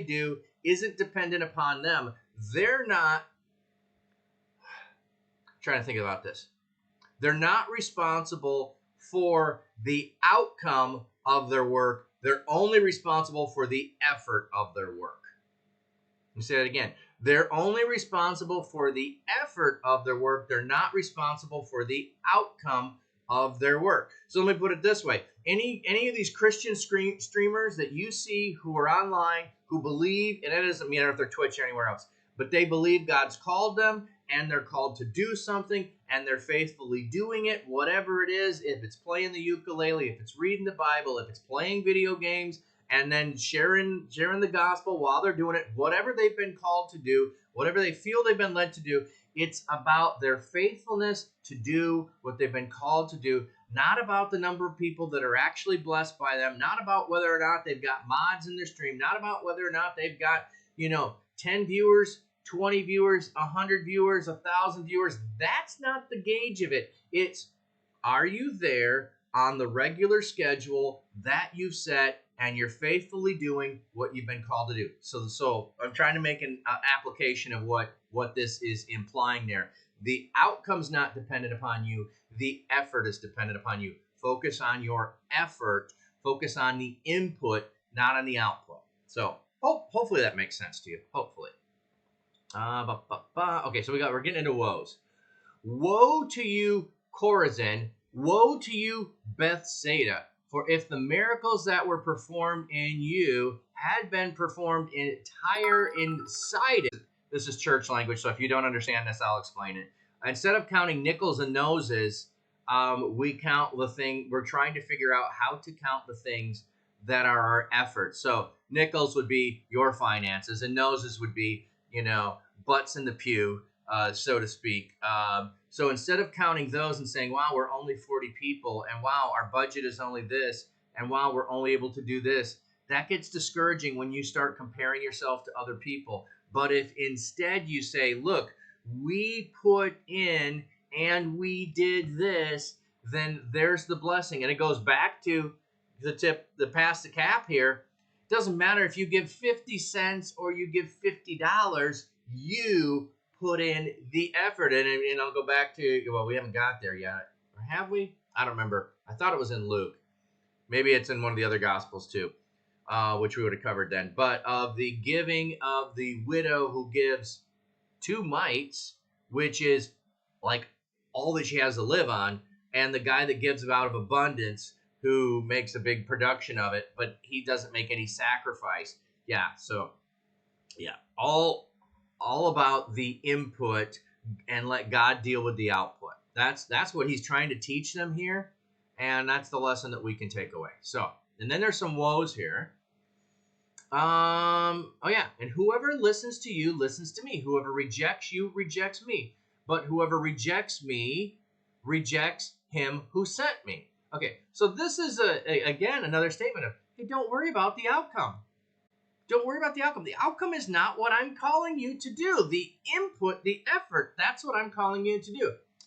do isn't dependent upon them. They're not, I'm trying to think about this. They're not responsible for the outcome of their work. They're only responsible for the effort of their work. Let me say that again. They're only responsible for the effort of their work. They're not responsible for the outcome of their work. So let me put it this way. Any of these Christian streamers that you see who are online, who believe, and it doesn't matter if they're Twitch or anywhere else, but they believe God's called them and they're called to do something and they're faithfully doing it, whatever it is, if it's playing the ukulele, if it's reading the Bible, if it's playing video games, and then sharing the gospel while they're doing it, whatever they've been called to do, whatever they feel they've been led to do, it's about their faithfulness to do what they've been called to do, not about the number of people that are actually blessed by them, not about whether or not they've got mods in their stream, not about whether or not they've got, 10 viewers, 20 viewers, 100 viewers, 1,000 viewers. That's not the gauge of it. It's, are you there on the regular schedule that you've set, and you're faithfully doing what you've been called to do. So I'm trying to make an application of what this is implying there. The outcome's not dependent upon you. The effort is dependent upon you. Focus on your effort. Focus on the input, not on the output. So hopefully that makes sense to you. Hopefully. Okay, so we're getting into woes. Woe to you, Chorazin. Woe to you, Bethsaida. For if the miracles that were performed in you had been performed in Tyre and Sidon, this is church language, so if you don't understand this, I'll explain it. Instead of counting nickels and noses, we count the thing. We're trying to figure out how to count the things that are our efforts. So nickels would be your finances, and noses would be, butts in the pew, so to speak. So instead of counting those and saying, wow, we're only 40 people, and wow, our budget is only this, and wow, we're only able to do this, that gets discouraging when you start comparing yourself to other people. But if instead you say, look, we put in and we did this, then there's the blessing. And it goes back to the pass the cap here. It doesn't matter if you give 50 cents or you give $50, you put in the effort. And I'll go back to, well, we haven't got there yet. Or have we? I don't remember. I thought it was in Luke. Maybe it's in one of the other Gospels too, which we would have covered then. But of the giving of the widow who gives 2 mites, which is like all that she has to live on, and the guy that gives out of abundance who makes a big production of it, but he doesn't make any sacrifice. Yeah, so, yeah, all about the input and let God deal with the output. That's what he's trying to teach them here, and that's the lesson that we can take away. So, and then there's some woes here. And whoever listens to you listens to me. Whoever rejects you rejects me. But whoever rejects me rejects him who sent me. Okay, so this is again another statement of, hey, don't worry about the outcome. Don't worry about the outcome. The outcome is not what I'm calling you to do. The input, the effort, that's what I'm calling you to do.